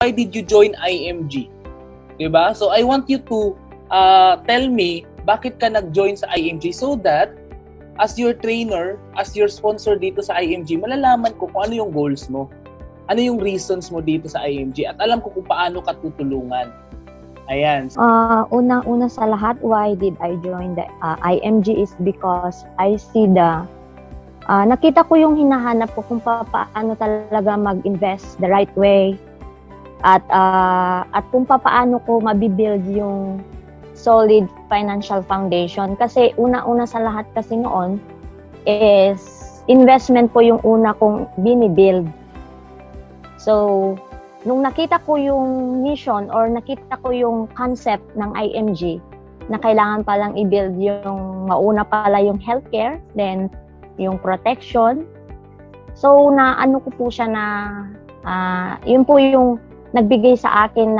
why did you join IMG? Diba? So I want you to tell me bakit ka nag-join sa IMG so that as your trainer, as your sponsor dito sa IMG, malalaman ko kung ano yung goals mo. Ano yung reasons mo dito sa IMG at alam ko kung paano ka tutulungan. Ayan. Unang-una sa lahat, why did I join the IMG is because I see nakita ko yung hinahanap ko kung paano talaga mag-invest the right way at kung paano ko mabibuild yung solid financial foundation. Kasi una-una sa lahat kasi noon is investment po yung una kong binibuild. So, nung nakita ko yung mission or nakita ko yung concept ng IMG na kailangan palang i-build yung mauna pala yung healthcare, then yung protection. So, ano ko po siya na yun po yung nagbigay sa akin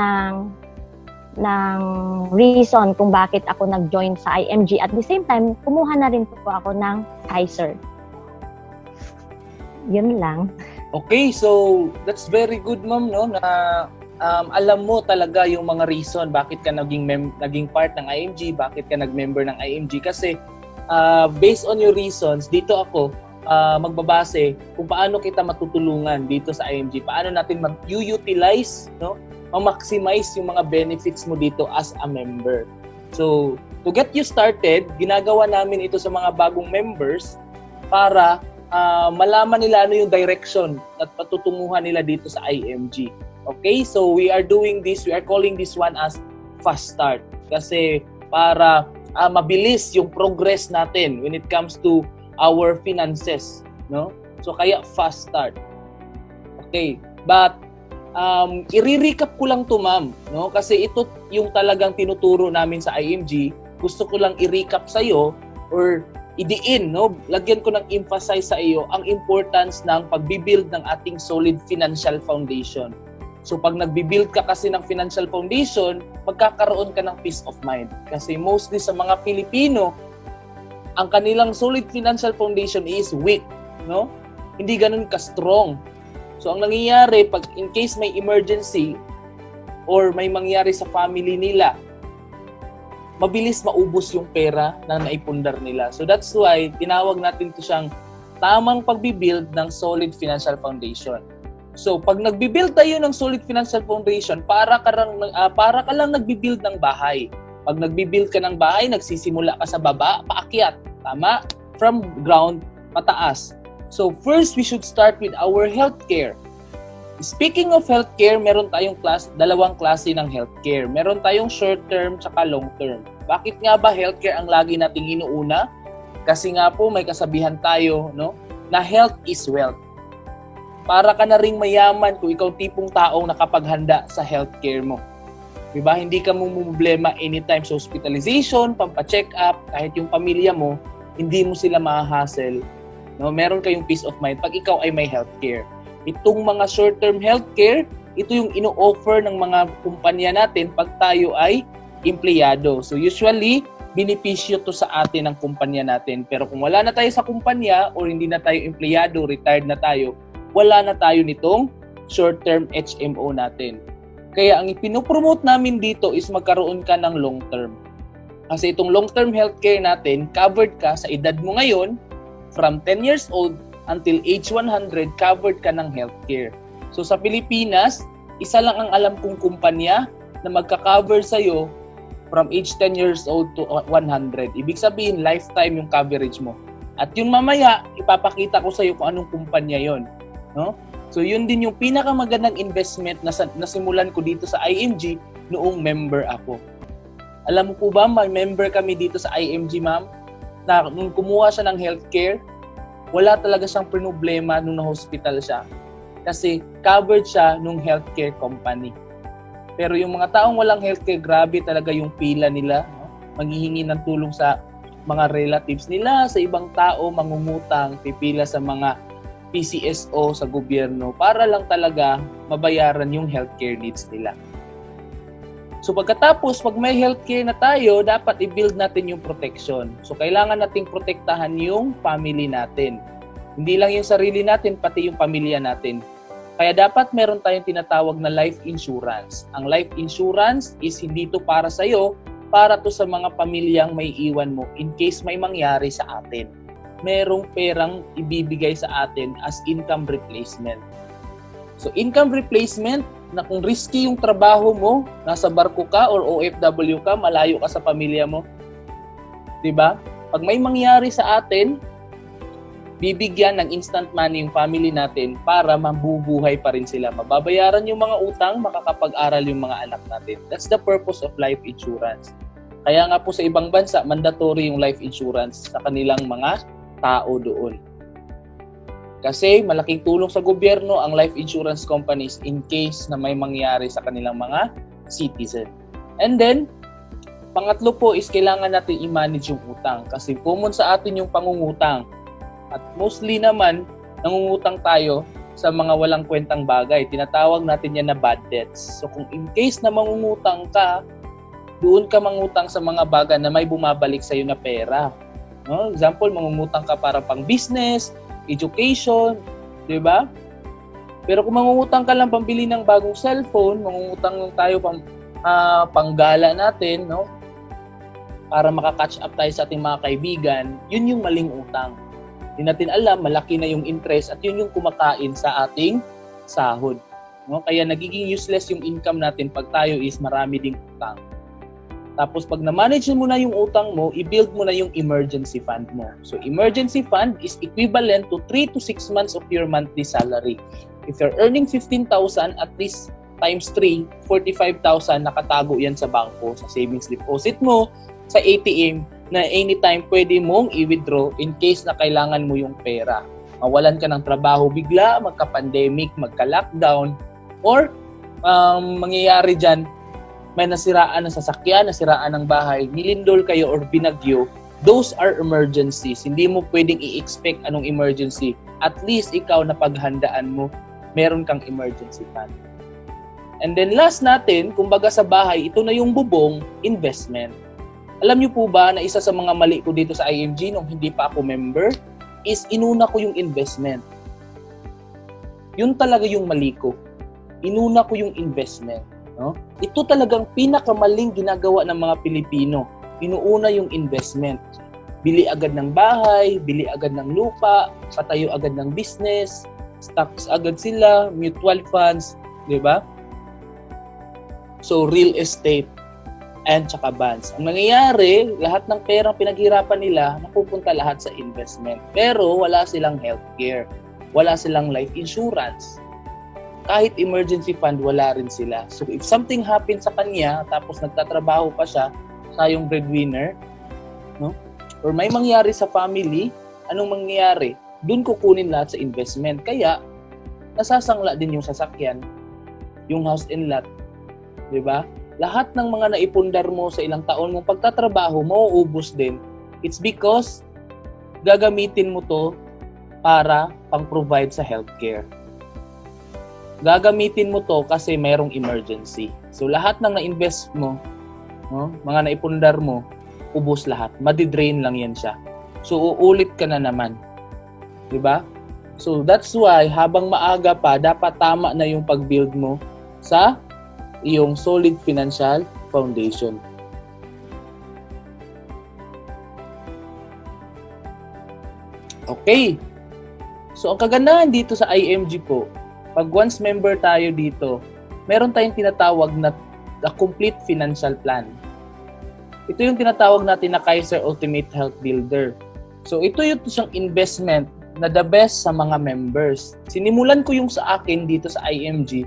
ng reason kung bakit ako nag-join sa IMG. At the same time, kumuha na rin po ako ng Kaiser. Yun lang. Okay, so that's very good, ma'am, no, na alam mo talaga yung mga reason bakit ka naging part ng IMG, bakit ka nag-member ng IMG. Kasi based on your reasons, dito ako magbabase kung paano kita matutulungan dito sa IMG, paano natin mag-utilize, no, ma-maximize yung mga benefits mo dito as a member. So, to get you started, ginagawa namin ito sa mga bagong members para malaman nila ano yung direction at patutunguhan nila dito sa IMG. Okay? So, we are calling this one as fast start. Kasi para mabilis yung progress natin when it comes to our finances. No? So, kaya fast start. Okay. But, i-recap ko lang to, ma'am. No? Kasi ito yung talagang tinuturo namin sa IMG. Gusto ko lang i-recap sa'yo or idiin, no? Lagyan ko ng emphasize sa iyo ang importance ng pagbibuild ng ating solid financial foundation. So pag nagbibuild ka kasi ng financial foundation, magkakaroon ka ng peace of mind. Kasi mostly sa mga Pilipino, ang kanilang solid financial foundation is weak, no? Hindi ganun ka-strong. So ang nangyayari, pag in case may emergency or may mangyari sa family nila, mabilis maubos yung pera na naipundar nila. So that's why tinawag natin ito siyang tamang pagbibuild ng solid financial foundation. So pag nagbibuild tayo ng solid financial foundation, para ka lang nagbibuild ng bahay. Pag nagbibuild ka ng bahay, nagsisimula ka sa baba, paakyat. Tama? From ground, pataas. So first, we should start with our healthcare. Speaking of healthcare, meron tayong dalawang klase ng healthcare. Meron tayong short-term tsaka long-term. Bakit nga ba healthcare ang lagi nating inuuna? Kasi nga po may kasabihan tayo, no, na health is wealth. Para ka na ring mayaman kung ikaw tipong taong nakapaghanda sa healthcare mo. Diba? Hindi ka problema anytime sa hospitalization, pampa-check up, kahit yung pamilya mo, hindi mo sila ma-hassle. No? Meron kayong peace of mind pag ikaw ay may healthcare. Itong mga short-term healthcare, ito yung ino-offer ng mga kumpanya natin pag tayo ay empleyado. So usually, benepisyo to sa atin ng kumpanya natin. Pero kung wala na tayo sa kumpanya or hindi na tayo empleyado, retired na tayo, wala na tayo nitong short-term HMO natin. Kaya ang ipinopromote namin dito is magkaroon ka ng long-term. Kasi itong long-term healthcare natin, covered ka sa edad mo ngayon, from 10 years old until age 100, covered ka ng healthcare. So sa Pilipinas, isa lang ang alam kong kumpanya na magka-cover sa'yo from age 10 years old to 100. Ibig sabihin, lifetime yung coverage mo. At yun mamaya, ipapakita ko sa'yo kung anong kumpanya yon, no? So yun din yung pinakamagandang investment na nasimulan ko dito sa IMG noong member ako. Alam mo po ba, may member kami dito sa IMG, ma'am, na nung kumuha siya ng healthcare, wala talaga siyang problema nung na-hospital siya. Kasi covered siya nung healthcare company. Pero yung mga taong walang healthcare, grabe talaga yung pila nila. No? Maghihingi ng tulong sa mga relatives nila, sa ibang tao, mangungutang, pipila sa mga PCSO sa gobyerno para lang talaga mabayaran yung healthcare needs nila. So pagkatapos, pag may healthcare na tayo, dapat i-build natin yung protection. So kailangan nating protektahan yung family natin. Hindi lang yung sarili natin, pati yung pamilya natin. Kaya dapat meron tayong tinatawag na life insurance. Ang life insurance is hindi to para sa'yo, para to sa mga pamilyang may iwan mo in case may mangyari sa atin. Merong perang ibibigay sa atin as income replacement. So income replacement, na kung risky yung trabaho mo, nasa barko ka or OFW ka, malayo ka sa pamilya mo, 'di ba? Pag may mangyari sa atin, bibigyan ng instant money yung family natin para mabubuhay pa rin sila. Mababayaran yung mga utang, makakapag-aral yung mga anak natin. That's the purpose of life insurance. Kaya nga po sa ibang bansa, mandatory yung life insurance sa kanilang mga tao doon. Kasi malaking tulong sa gobyerno ang life insurance companies in case na may mangyari sa kanilang mga citizen. And then, pangatlo po is kailangan natin i-manage yung utang. Kasi common sa atin yung pangungutang. At mostly naman, nangungutang tayo sa mga walang kwentang bagay. Tinatawag natin yan na bad debts. So kung in case na mangungutang ka, doon ka mangutang sa mga bagay na may bumabalik sa'yo na pera. No? Example, mangungutang ka para pang business, education, di ba? Pero kung mangungutang ka lang pambili ng bagong cellphone, mangungutang lang tayo panggala natin, no? Para makakatch up tayo sa ating mga kaibigan, yun yung maling utang. Hindi natin alam, malaki na yung interest at yun yung kumakain sa ating sahod. No? Kaya nagiging useless yung income natin pag tayo is marami ding utang. Tapos pag na-manage mo na yung utang mo, i-build mo na yung emergency fund mo. So emergency fund is equivalent to 3 to 6 months of your monthly salary. If you're earning 15,000, at least times 3, 45,000 nakatago yan sa bangko, sa savings deposit mo, sa ATM, na anytime pwede mong i-withdraw in case na kailangan mo yung pera. Mawalan ka ng trabaho bigla, magka-pandemic, magka-lockdown, or mangyayari dyan, may nasiraan ng sasakyan, nasiraan ng bahay, nilindol kayo or binagyo, those are emergencies. Hindi mo pwedeng i-expect anong emergency. At least ikaw na paghandaan mo, meron kang emergency fund. And then last natin, kumbaga sa bahay, ito na yung bubong, investment. Alam niyo po ba na isa sa mga mali ko dito sa IMG nung hindi pa ako member is inuna ko yung investment. Yun talaga yung mali ko. Inuna ko yung investment. No? Ito talagang pinakamaling ginagawa ng mga Pilipino. Inuuna yung investment. Bili agad ng bahay, bili agad ng lupa, patayo agad ng business, stocks agad sila, mutual funds, di ba? So, real estate and tsaka bonds. Ang nangyayari, lahat ng perang pinaghirapan nila, napupunta lahat sa investment. Pero wala silang healthcare. Wala silang life insurance. Kahit emergency fund, wala rin sila. So if something happens sa kanya, tapos nagtatrabaho pa siya, sayong breadwinner, no? Or may mangyari sa family, anong mangyayari? Doon kukunin lahat sa investment. Kaya, nasasangla din yung sasakyan, yung house and lot. Diba? Lahat ng mga naipundar mo sa ilang taon mong pagtatrabaho, mauubos din. It's because gagamitin mo to para pang-provide sa healthcare. Gagamitin mo to kasi mayroong emergency. So lahat ng na-invest mo, no, mga naipundar mo, ubos lahat. Madidrain lang yan siya. So uulit ka na naman. Diba? So that's why habang maaga pa, dapat tama na yung pag-build mo sa iyong solid financial foundation. Okay. So ang kagandahan dito sa IMG po, pag once member tayo dito, meron tayong tinatawag na the complete financial plan. Ito yung tinatawag natin na Kaiser Ultimate Health Builder. So ito yung isang investment na the best sa mga members. Sinimulan ko yung sa akin dito sa IMG.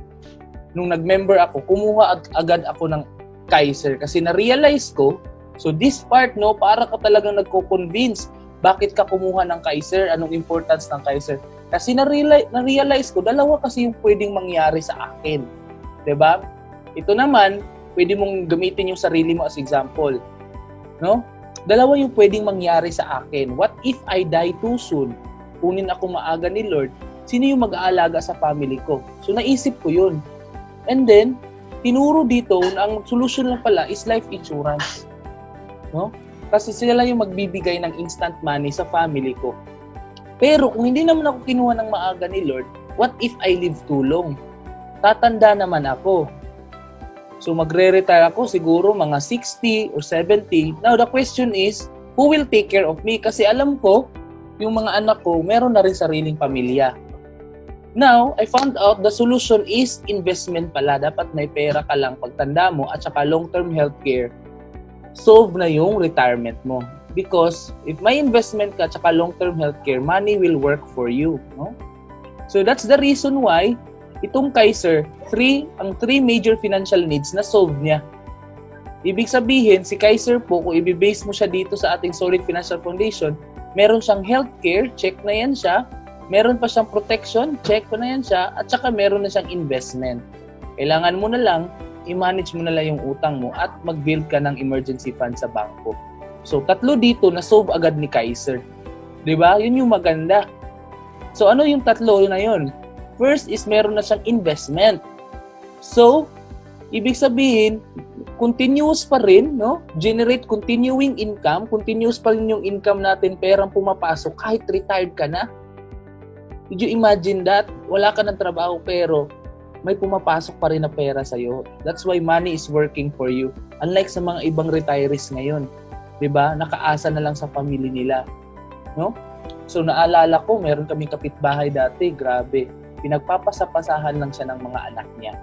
Nung nag-member ako, kumuha agad ako ng Kaiser kasi na-realize ko, so this part, no, para ka talagang nagko-convince bakit ka kumuha ng Kaiser, anong importance ng Kaiser. Kasi na-realize ko, dalawa kasi yung pwedeng mangyari sa akin. 'Di ba? Ito naman, pwede mong gamitin yung sarili mo as example. No? Dalawa yung pwedeng mangyari sa akin. What if I die too soon? Kunin ako maaga ni Lord, sino yung mag-aalaga sa family ko? So naisip ko yun. And then, tinuro dito na ang solution lang pala is life insurance. No? Kasi sila lang yung magbibigay ng instant money sa family ko. Pero kung hindi naman ako kinuha ng maaga ni Lord, what if I live too long? Tatanda naman ako. So magre-retire ako siguro mga 60 or 70. Now the question is, who will take care of me? Kasi alam ko, yung mga anak ko, meron na rin sariling pamilya. Now, I found out the solution is investment pala. Dapat may pera ka lang pagtanda mo at saka long-term healthcare. Solve na yung retirement mo. Because if may investment ka at saka long-term healthcare, money will work for you. No? So that's the reason why itong Kaiser, ang three major financial needs na solve niya. Ibig sabihin, si Kaiser po, kung i-base mo siya dito sa ating Solid Financial Foundation, meron siyang healthcare, check na yan siya. Meron pa siyang protection, check pa na yan siya. At saka meron na siyang investment. Kailangan mo na lang, i-manage mo na lang yung utang mo at mag-build ka ng emergency fund sa bangko. So, tatlo dito na solve agad ni Kaiser. Diba? Yun yung maganda. So, ano yung tatlo na yun? First is meron na siyang investment. So, ibig sabihin, continuous pa rin, no? Generate continuing income, continuous pa rin yung income natin, perang pumapasok kahit retired ka na. Did you imagine that? Wala ka ng trabaho pero may pumapasok pa rin na pera sa'yo. That's why money is working for you. Unlike sa mga ibang retirees ngayon, 'di ba? Nakaasa na lang sa pamilya nila, no? So naalala ko, meron kaming kapitbahay dati, grabe. Pinagpapasapasahan lang siya ng mga anak niya.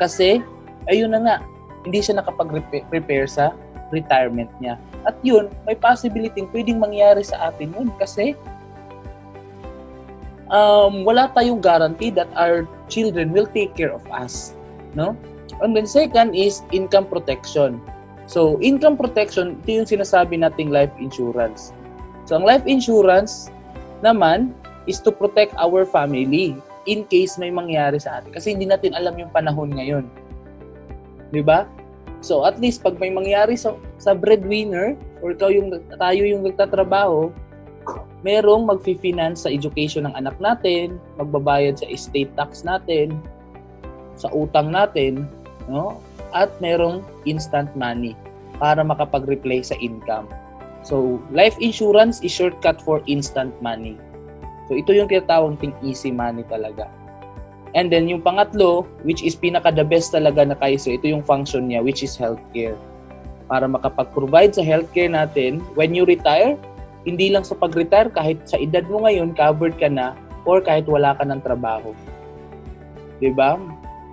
Kasi, ayun na nga, hindi siya nakapag-prepare sa retirement niya. At yun, may possibility pwedeng mangyari sa atin yun kasi wala tayong guarantee that our children will take care of us. No? And then second is income protection. So, income protection, ito yung sinasabi nating life insurance. So, ang life insurance naman, is to protect our family in case may mangyari sa atin. Kasi hindi natin alam yung panahon ngayon. Diba? So at least pag may mangyari sa breadwinner or tayo yung nagtatrabaho, merong magfi-finance sa education ng anak natin, magbabayad sa estate tax natin, sa utang natin, no? At merong instant money para makapag-replace sa income. So life insurance is shortcut for instant money. So, ito yung tinatawag ting easy money talaga. And then, yung pangatlo, which is pinaka-the best talaga na Kaiser, ito yung function niya, which is healthcare. Para makapag-provide sa healthcare natin, when you retire, hindi lang sa pag-retire, kahit sa edad mo ngayon, covered ka na, or kahit wala ka ng trabaho. Diba?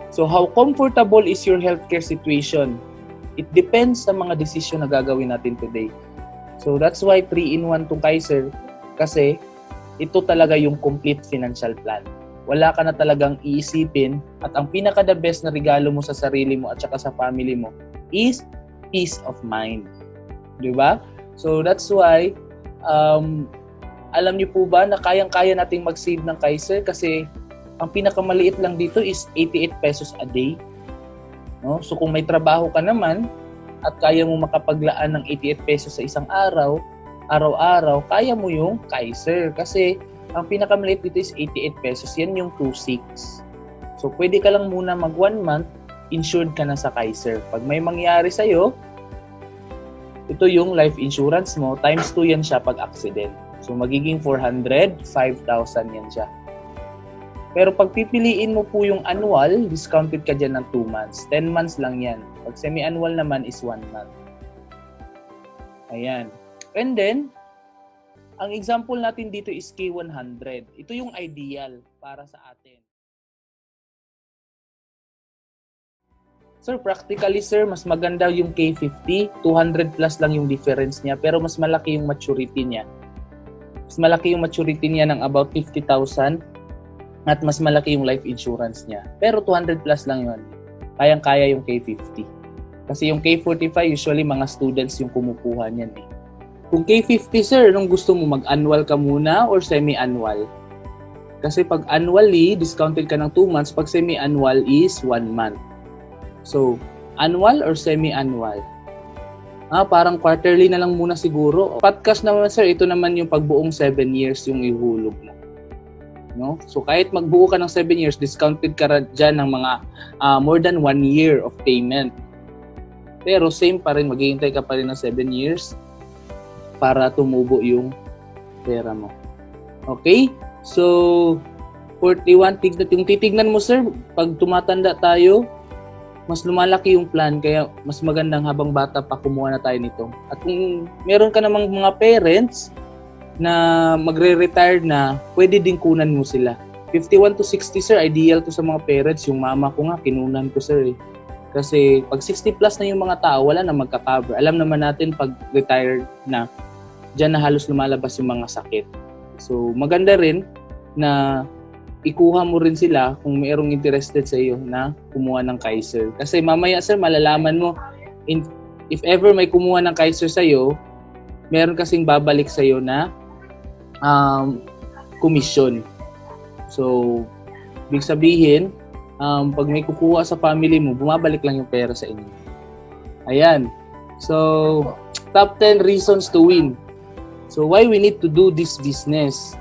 So, how comfortable is your healthcare situation? It depends sa mga decision na gagawin natin today. So, that's why 3-in-1 tong Kaiser, kasi ito talaga yung complete financial plan. Wala ka na talagang iisipin at ang pinaka-the best na regalo mo sa sarili mo at saka sa family mo is peace of mind. Diba? So that's why, alam niyo po ba na kayang-kaya nating mag-save ng Kaiser kasi ang pinakamaliit lang dito is 88 pesos a day. No? So kung may trabaho ka naman at kaya mo makapaglaan ng 88 pesos sa isang araw-araw, kaya mo yung Kaiser. Kasi, ang pinakamaliit dito is 88 pesos. Yan yung 2.6. So, pwede ka lang muna mag 1 month, insured ka na sa Kaiser. Pag may mangyari sa'yo, ito yung life insurance mo, times 2 yan siya pag accident. So, magiging 400, 5,000 yan siya. Pero pag pipiliin mo po yung annual, discounted ka dyan ng 2 months. 10 months lang yan. Pag semi-annual naman is 1 month. Ayan. And then, ang example natin dito is K100. Ito yung ideal para sa atin. Sir, practically sir, mas maganda yung K50. 200 plus lang yung difference niya, pero mas malaki yung maturity niya. Mas malaki yung maturity niya ng about 50,000 at mas malaki yung life insurance niya. Pero 200 plus lang yun. Kayang-kaya yung K50. Kasi yung K45, usually mga students yung kumukuha niyan eh. Kung K50 sir, anong gusto mo? Mag-annual ka muna or semi-annual? Kasi pag annually, discounted ka ng 2 months. Pag semi-annual is 1 month. So, annual or semi-annual? Parang quarterly na lang muna siguro. Podcast naman sir, ito naman yung pagbuong 7 years yung ihulog mo. No? So, kahit magbuo ka ng 7 years, discounted ka dyan ng mga more than 1 year of payment. Pero same pa rin, maghihintay ka pa rin ng 7 years para tumubo yung pera mo. Okay? So, 41, yung titignan mo sir, pag tumatanda tayo, mas lumalaki yung plan, kaya mas magandang habang bata pa kumuha na tayo nito. At kung meron ka namang mga parents na magre-retire na, pwede din kunan mo sila. 51 to 60 sir, ideal to sa mga parents. Yung mama ko nga, kinunan ko sir eh. Kasi pag 60 plus na yung mga tao, wala na magka-cover. Alam naman natin pag retired na, dyan na halos lumalabas yung mga sakit. So maganda rin na ikuha mo rin sila kung mayroong interested sa iyo na kumuha ng Kaiser. Kasi mamaya sir, malalaman mo, if ever may kumuha ng Kaiser sa iyo, meron kasing babalik sa iyo na commission. So, ibig sabihin, pag may kukuha sa family mo, bumabalik lang yung pera sa inyo. Ayan. So, top 10 reasons to win. So, why we need to do this business?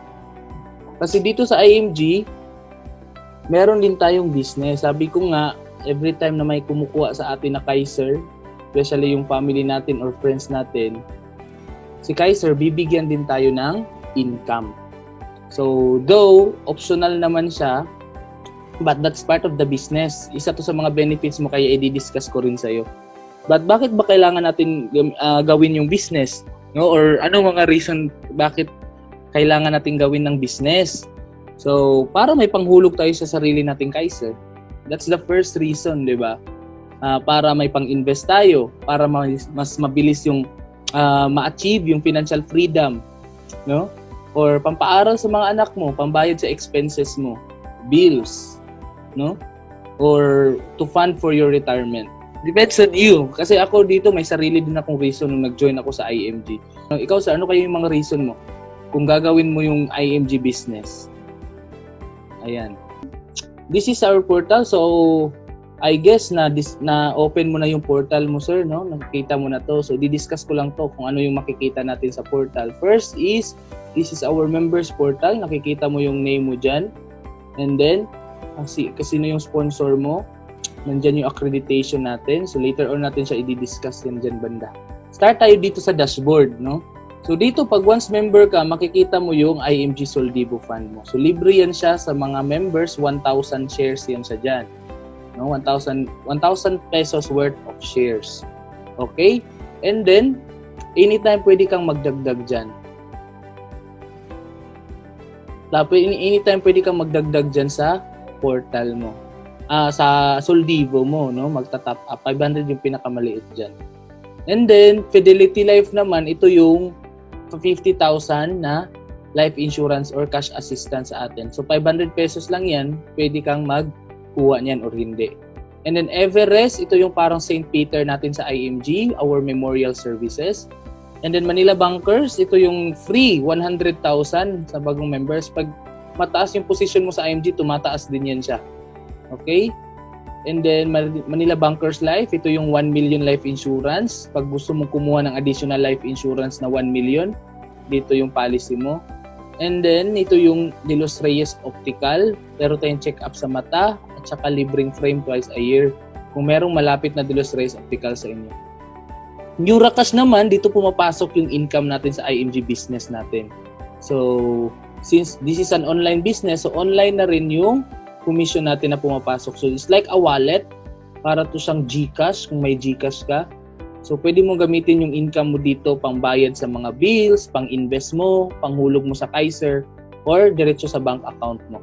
Kasi dito sa IMG, meron din tayong business. Sabi ko nga, every time na may kumukuha sa atin na Kaiser, especially yung family natin or friends natin, si Kaiser, bibigyan din tayo ng income. So, though, optional naman siya, but that's part of the business. Isa to sa mga benefits mo, kaya i-discuss ko rin sa'yo. But bakit ba kailangan natin gawin yung business? No? Or ano mga reason bakit kailangan natin gawin ng business? So, para may panghulog tayo sa sarili nating Kaiser. That's the first reason, di ba? Para may pang-invest tayo, para mas mabilis yung ma-achieve yung financial freedom, no? Or pampaaral sa mga anak mo, pambayad sa expenses mo, bills, no? Or to fund for your retirement. Depends on you. Kasi ako dito may sarili din akong reason nung nag-join ako sa IMG. Ikaw sir, ano kayo yung mga reason mo kung gagawin mo yung IMG business? Ayan. This is our portal. So, I guess na open mo na yung portal mo, sir, no? Nakikita mo na to. So, di-discuss ko lang to kung ano yung makikita natin sa portal. First is, this is our members portal. Nakikita mo yung name mo dyan. And then, kasino yung sponsor mo. Nandyan yung accreditation natin. So, later on natin siya i-discuss yan dyan banda. Start tayo dito sa dashboard, no? So dito, pag once member ka, makikita mo yung IMG Soldivo Fund mo. So libre yan siya sa mga members, 1,000 shares yan siya dyan. No? 1,000 pesos worth of shares. Okay? And then, anytime pwede kang magdagdag dyan. Anytime pwede kang magdagdag dyan sa portal mo. Sa Soldivo mo, no? Magta-top up. 500 yung pinakamaliit dyan. And then, Fidelity Life naman, ito yung 50,000 na life insurance or cash assistance sa atin. So 500 pesos lang yan, pwede kang magkuha niyan or hindi. And then Everest, ito yung parang St. Peter natin sa IMG, our memorial services. And then Manila Bankers, ito yung free 100,000 sa bagong members. Pag mataas yung position mo sa IMG, tumataas din yan siya. Okay? And then Manila Bankers Life, ito yung 1 million life insurance. Pag gusto mong kumuha ng additional life insurance na 1 million, dito yung policy mo. And then ito yung De Los Reyes Optical, pero tayong check-up sa mata at saka libreng frame twice a year kung merong malapit na De Los Reyes Optical sa inyo. Nuracash naman, dito pumapasok yung income natin sa IMG business natin. So, since this is an online business, so online na rin yung commission natin na pumapasok. So, it's like a wallet. Para to siyang GCash, kung may GCash ka. So, pwede mo gamitin yung income mo dito pang bayad sa mga bills, pang invest mo, panghulog mo sa Kaiser, or diretso sa bank account mo.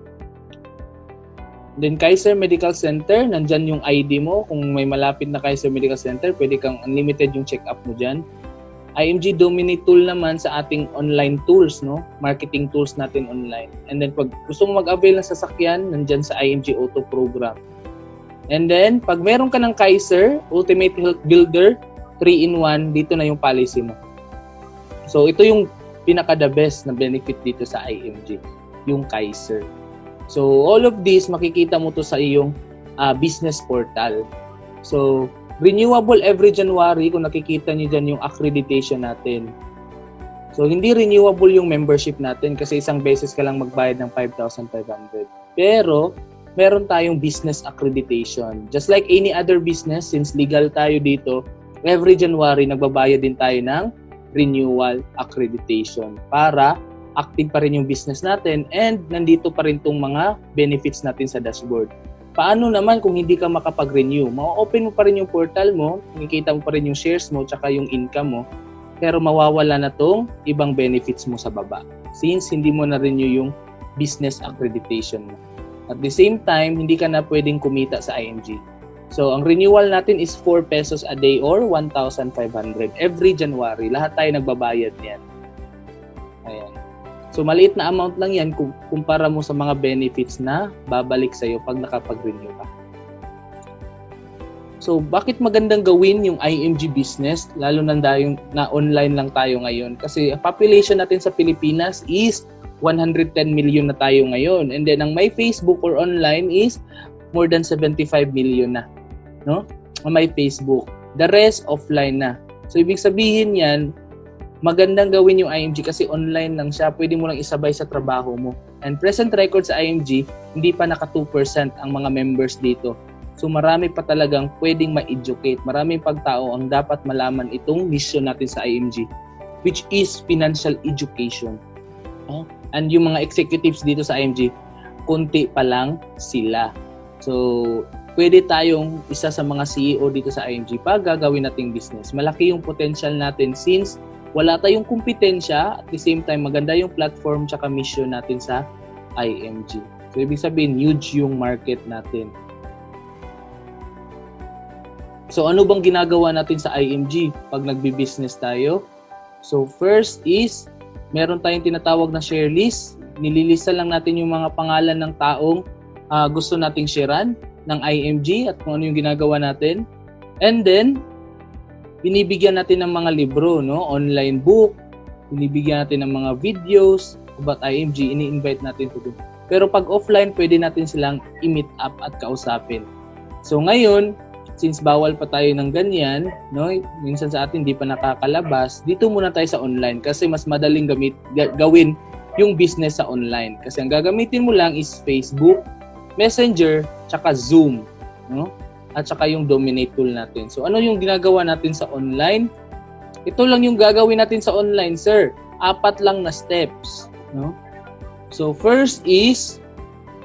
Then, Kaiser Medical Center, nandyan yung ID mo. Kung may malapit na Kaiser Medical Center, pwede kang unlimited yung check-up mo dyan. IMG Dominate tool naman sa ating online tools, no? Marketing tools natin online. And then pag gusto mo mag-avail ng sasakyan, nandyan sa IMG Auto Program. And then pag meron ka ng Kaiser Ultimate Health Builder 3-in-1, dito na yung policy mo. So ito yung pinaka-the best na benefit dito sa IMG, yung Kaiser. So all of this makikita mo to sa iyong business portal. So renewable every January, kung nakikita niyo dyan yung accreditation natin. So, hindi renewable yung membership natin kasi isang beses ka lang magbayad ng 5,500. Pero, meron tayong business accreditation. Just like any other business, since legal tayo dito, every January, nagbabayad din tayo ng renewal accreditation para active pa rin yung business natin, and nandito pa rin tong mga benefits natin sa dashboard. Paano naman kung hindi ka makapag-renew? Ma-open mo pa rin yung portal mo, makikita mo pa rin yung shares mo, tsaka yung income mo, pero mawawala na tong ibang benefits mo sa baba since hindi mo na-renew yung business accreditation mo. At the same time, hindi ka na pwedeng kumita sa IMG. So, ang renewal natin is 4 pesos a day or 1,500 every January. Lahat tayo nagbabayad yan. Ayan. So, maliit na amount lang yan kumpara mo sa mga benefits na babalik sa'yo pag nakapag-renew ka. So, bakit magandang gawin yung IMG business, lalo na online lang tayo ngayon? Kasi population natin sa Pilipinas is 110 million na tayo ngayon. And then, ang may Facebook or online is more than 75 million na. No? Ang may Facebook. The rest, offline na. So, ibig sabihin yan, magandang gawin yung IMG kasi online lang siya. Pwede mo lang isabay sa trabaho mo. And present record sa IMG, hindi pa naka 2% ang mga members dito. So marami pa talagang pwedeng ma-educate. Maraming pagtao ang dapat malaman itong mission natin sa IMG, which is financial education. And yung mga executives dito sa IMG, konti pa lang sila. So pwede tayong isa sa mga CEO dito sa IMG pag gagawin nating business. Malaki yung potential natin since wala tayong kompetensya, at the same time maganda yung platform tsaka mission natin sa IMG. So ibig sabihin, huge yung market natin. So ano bang ginagawa natin sa IMG pag nagbi-business tayo? So first is, meron tayong tinatawag na share list. Nililista lang natin yung mga pangalan ng taong gusto nating sharean ng IMG at kung ano yung ginagawa natin. And then, binibigyan natin ng mga libro, no? Online book, binibigyan natin ng mga videos about IMG, ini-invite natin to do. Pero pag offline, pwede natin silang i-meet up at kausapin. So ngayon, since bawal pa tayo ng ganyan, no? Minsan sa atin di pa nakakalabas, dito muna tayo sa online kasi mas madaling gawin yung business sa online. Kasi ang gagamitin mo lang is Facebook, Messenger, tsaka Zoom, no? At saka yung Dominate tool natin. So ano yung ginagawa natin sa online? Ito lang yung gagawin natin sa online, sir. 4 lang na steps, no? So first is,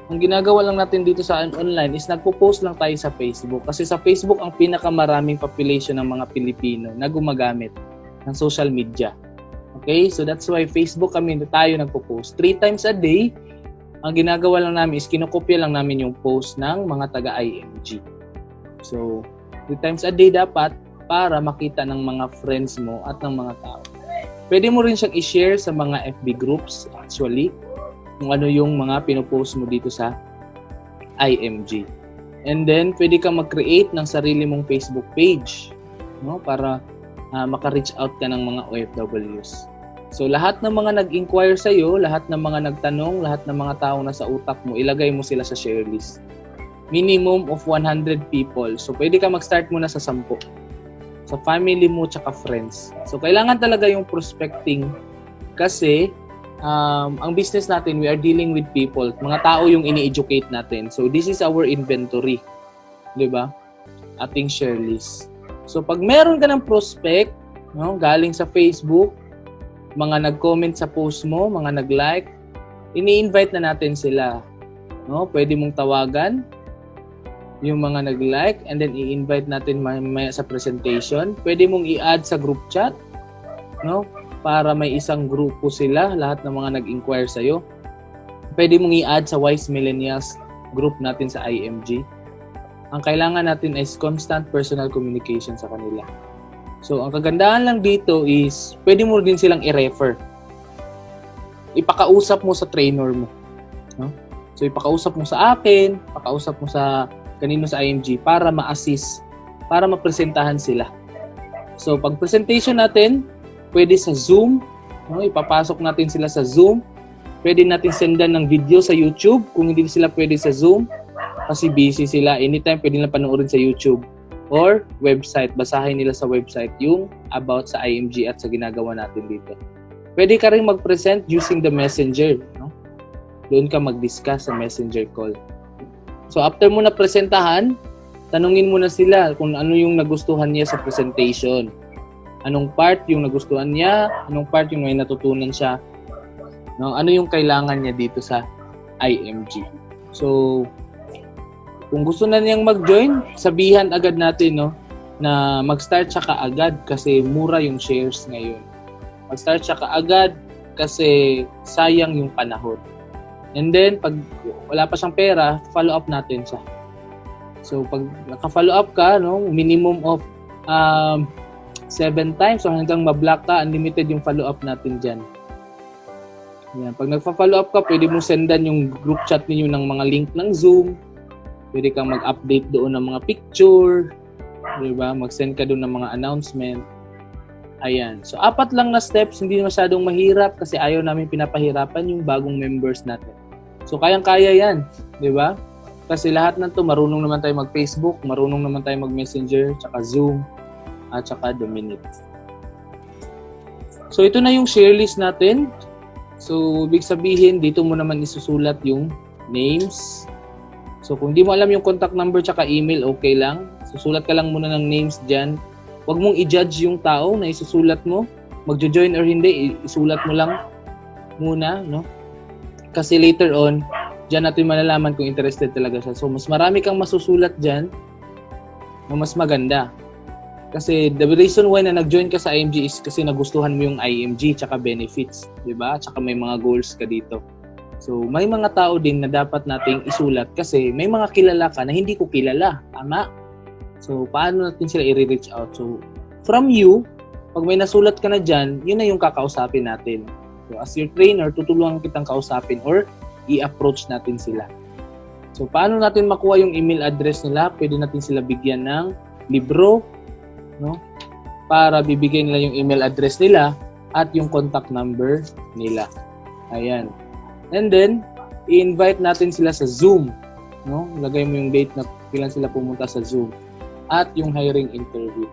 ang ginagawa lang natin dito sa online is nagpo-post lang tayo sa Facebook. Kasi sa Facebook ang pinakamaraming population ng mga Pilipino na gumagamit ng social media. Okay? So that's why Facebook tayo nagpo-post. 3 times a day, ang ginagawa lang namin is kinokopya lang namin yung post ng mga taga-IMG. So, 3 times a day dapat para makita ng mga friends mo at ng mga tao. Pwede mo rin siyang i-share sa mga FB groups actually kung ano yung mga pinopost mo dito sa IMG. And then, pwede ka mag-create ng sarili mong Facebook page, no? Para maka-reach out ka ng mga OFWs. So, lahat ng mga nag-inquire sa'yo, lahat ng mga nagtanong, lahat ng mga tao na sa utak mo, ilagay mo sila sa share list. Minimum of 100 people. So, pwede ka mag-start muna sa 10. Sa family mo, tsaka friends. So, kailangan talaga yung prospecting kasi ang business natin, we are dealing with people. Mga tao yung ini-educate natin. So, this is our inventory. Diba? Ating share list. So, pag meron ka ng prospect, no, galing sa Facebook, mga nag-comment sa post mo, mga nag-like, ini-invite na natin sila. No? Pwede mong tawagan yung mga nag-like and then i-invite natin mamaya sa presentation. Pwede mong i-add sa group chat, no? Para may isang grupo sila, lahat ng mga nag-inquire sa'yo. Pwede mong i-add sa Wise Millennials group natin sa IMG. Ang kailangan natin is constant personal communication sa kanila. So, ang kagandahan lang dito is pwede mo din silang i-refer. Ipakausap mo sa trainer mo, no? So, ipakausap mo sa akin, ipakausap mo sa kanino sa IMG para ma-assist, para mapresentahan sila. So, pag presentation natin, pwede sa Zoom, no? Ipapasok natin sila sa Zoom. Pwede natin sendan ng video sa YouTube kung hindi sila pwede sa Zoom kasi busy sila. Anytime pwede nila panoorin sa YouTube or website. Basahin nila sa website yung about sa IMG at sa ginagawa natin dito. Pwede ka rin mag-present using the Messenger, no? Doon ka mag-discuss sa Messenger call. So after mo na presentahan, tanungin mo na sila kung ano yung nagustuhan niya sa presentation. Anong part yung nagustuhan niya, anong part yung may natutunan siya No? Ano yung kailangan niya dito sa IMG? So, kung gusto na niyang mag-join, sabihan agad natin, no, na mag-start siya kaagad kasi mura yung shares ngayon. Mag-start siya kaagad kasi sayang yung panahon. And then, pag wala pa siyang pera, follow up natin siya. So, pag naka-follow up ka, no, minimum of 7 times o hanggang ma-block ka, unlimited yung follow up natin dyan. Yan. Pag nagpa-follow up ka, pwede mo sendan yung group chat ninyo ng mga link ng Zoom. Pwede kang mag-update doon ng mga picture. Diba? Mag-send ka doon ng mga announcement. Ayan. So, 4 lang na steps. Hindi masyadong mahirap kasi ayaw namin pinapahirapan yung bagong members natin. So, kayang-kaya yan. Diba? Kasi lahat na to marunong naman tayo mag-Facebook, marunong naman tayo mag-Messenger, tsaka Zoom, at tsaka Dominic. So, ito na yung share list natin. So, ibig sabihin, dito mo naman isusulat yung names. So, kung di mo alam yung contact number tsaka email, okay lang. Susulat ka lang muna ng names dyan. Huwag mong i-judge yung tao na isusulat mo. Magjo-join or hindi, isulat mo lang muna, no? Kasi later on, dyan natin malalaman kung interested talaga siya. So, mas marami kang masusulat dyan na mas maganda. Kasi the reason why na nag-join ka sa IMG is kasi nagustuhan mo yung IMG tsaka benefits, 'di ba? Tsaka may mga goals ka dito. So, may mga tao din na dapat nating isulat kasi may mga kilala ka na hindi ko kilala, tama? So, paano natin sila i-reach out? So, from you, pag may nasulat ka na diyan, yun na yung kakausapin natin. So, as your trainer, tutulungan kitang kausapin or i-approach natin sila. So, paano natin makuha yung email address nila? Pwede natin sila bigyan ng libro, no? Para bibigyan nila yung email address nila at yung contact number nila. Ayan. And then, i-invite natin sila sa Zoom, no? Lagay mo yung date na kailan sila pumunta sa Zoom at yung hiring interview.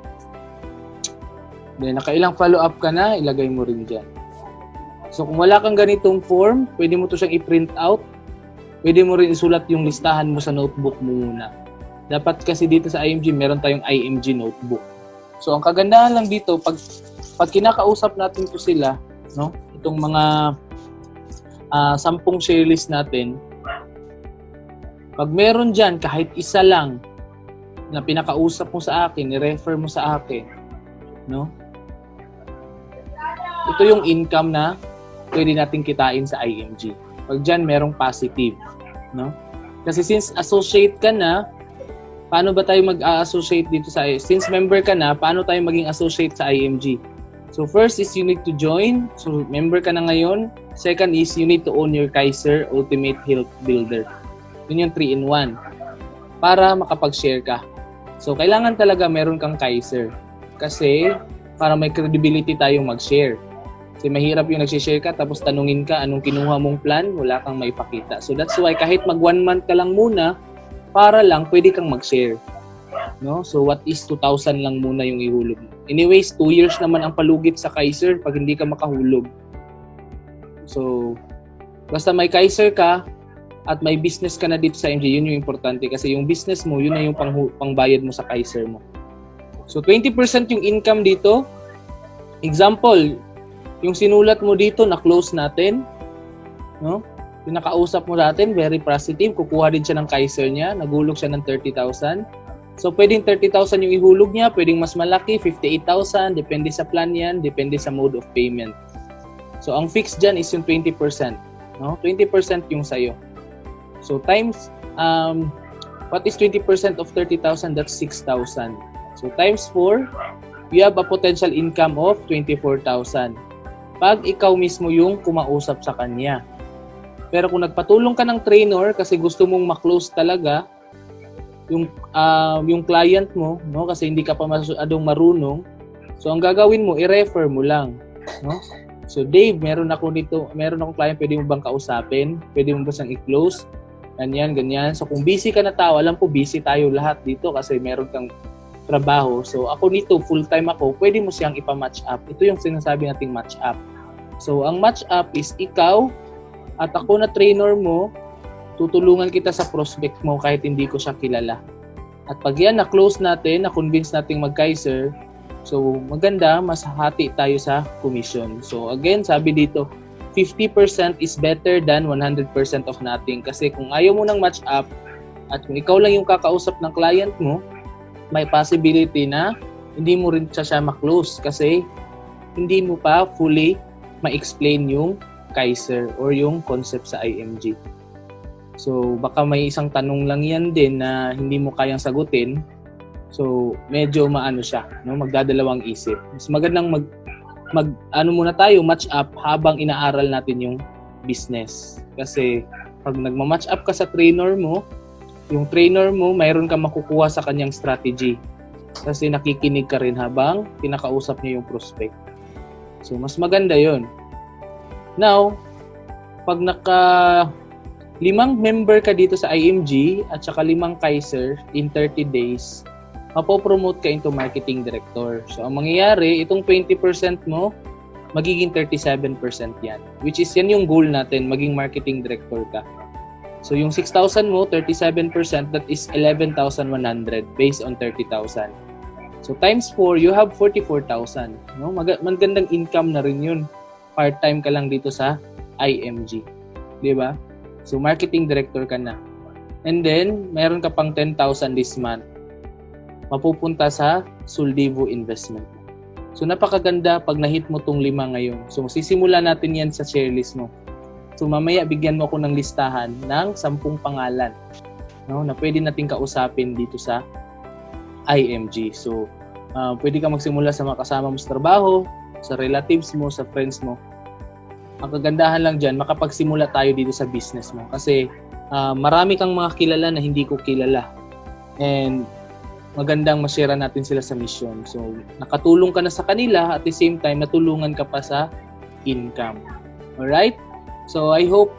Then, nakailang follow-up ka na, ilagay mo rin dyan. So, kung wala kang ganitong form, pwede mo to siyang i-print out. Pwede mo rin isulat yung listahan mo sa notebook mo muna. Dapat kasi dito sa IMG, meron tayong IMG notebook. So, ang kagandahan lang dito, pag kinakausap natin to sila, no? Itong mga 10 share list natin, pag meron dyan, kahit isa lang na pinakausap mo sa akin, i-refer mo sa akin, no? Ito yung income na pwede natin kitain sa IMG. Pag dyan, merong positive, no? Kasi since associate ka na, paano ba tayo mag-associate dito sa since member ka na, paano tayo maging associate sa IMG? So first is you need to join. So member ka na ngayon. Second is you need to own your Kaiser Ultimate Health Builder. Yun yung 3-in-1 para makapag-share ka. So kailangan talaga meron kang Kaiser kasi para may credibility tayong mag-share. Kasi mahirap yung nag-share ka tapos tanungin ka anong kinuha mong plan, wala kang maipakita. So that's why kahit mag 1 month ka lang muna, para lang pwede kang mag-share, no? So what is 2,000 lang muna yung ihulog mo. Anyways, 2 years naman ang palugit sa Kaiser pag hindi ka makahulog. So basta may Kaiser ka at may business ka na dito sa IMG, yun yung importante kasi yung business mo, yun na yung pangbayad mo sa Kaiser mo. So 20% yung income dito. Example, yung sinulat mo dito na close natin, no? Pinakausap mo natin, very positive. Kukuha din siya ng Kaiser niya. Nagulog siya ng 30,000. So, pwedeng 30,000 yung ihulog niya. Pwedeng mas malaki, 58,000. Depende sa plan yan. Depende sa mode of payment. So, ang fixed dyan is yung 20%. No? 20% yung sayo. So, times, what is 20% of 30,000? That's 6,000. So, times 4, you have a potential income of 24,000. Pag ikaw mismo yung kumausap sa kanya. Pero kung nagpatulong ka ng trainer kasi gusto mong ma-close talaga yung client mo, no? Kasi hindi ka pa masyadong marunong. So ang gagawin mo, i-refer mo lang, no? So Dave, meron akong client, pwede mo bang kausapin? Pwede mo ba siyang i-close? Ganyan. So kung busy ka na tao, alam ko busy tayo lahat dito kasi meron kang trabaho. So ako nito, full-time ako, pwede mo siyang ipa-match up. Ito yung sinasabi nating match up. So ang match up is ikaw at ako na trainer mo, tutulungan kita sa prospect mo kahit hindi ko siya kilala. At pag yan na-close natin, na-convince nating mag-Kaiser, so maganda, mas hati tayo sa commission. So again, sabi dito, 50% is better than 100% of nothing. Kasi kung ayaw mo ng match up at kung ikaw lang yung kakausap ng client mo, may possibility na hindi mo rin siya ma-close kasi hindi mo pa fully ma-explain yung Kaiser or yung concept sa IMG. So, baka may isang tanong lang yan din na hindi mo kayang sagutin. So, medyo maano siya, no? Magdadalawang isip. Mas magandang muna tayo, match up habang inaaral natin yung business. Kasi, pag nagma-match up ka sa trainer mo, yung trainer mo, mayroon kang makukuha sa kanyang strategy. Kasi nakikinig ka rin habang pinakausap niya yung prospect. So, mas maganda yon. Now, pag 5 member ka dito sa IMG at saka 5 Kaiser in 30 days, mapopromote ka into marketing director. So, ang mangyayari, itong 20% mo, magiging 37% yan. Which is yan yung goal natin, maging marketing director ka. So, yung 6,000 mo, 37%, that is 11,100 based on 30,000. So, times 4, you have 44,000. No? Magandang income na rin yun. Part-time ka lang dito sa IMG. Di ba? So, marketing director ka na. And then, meron ka pang 10,000 this month. Mapupunta sa Soldivo investment. So, napakaganda pag na-hit mo tong 5 ngayon. So, sisimula natin yan sa share list mo. So, mamaya bigyan mo ako ng listahan ng 10 pangalan, no, na pwede natin kausapin dito sa IMG. So, pwede ka magsimula sa mga kasama mo sa trabaho, sa relatives mo, sa friends mo. Ang kagandahan lang dyan, makapagsimula tayo dito sa business mo. Kasi marami kang mga kilala na hindi ko kilala. And magandang ma-share natin sila sa mission. So, nakatulong ka na sa kanila at the same time, natulungan ka pa sa income. Alright? So, I hope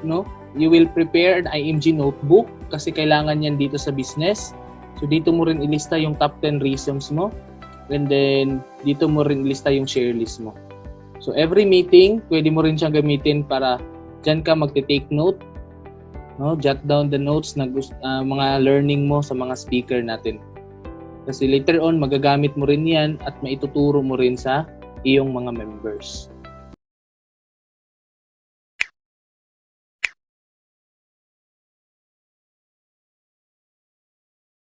you will prepare an IMG notebook kasi kailangan yan dito sa business. So, dito mo rin ilista yung top 10 reasons mo. And then, dito mo rin ilista yung share list mo. So, every meeting, pwede mo rin siyang gamitin para dyan ka magte-take note. No? Jot down the notes na mga learning mo sa mga speaker natin. Kasi later on, magagamit mo rin yan at maituturo mo rin sa iyong mga members.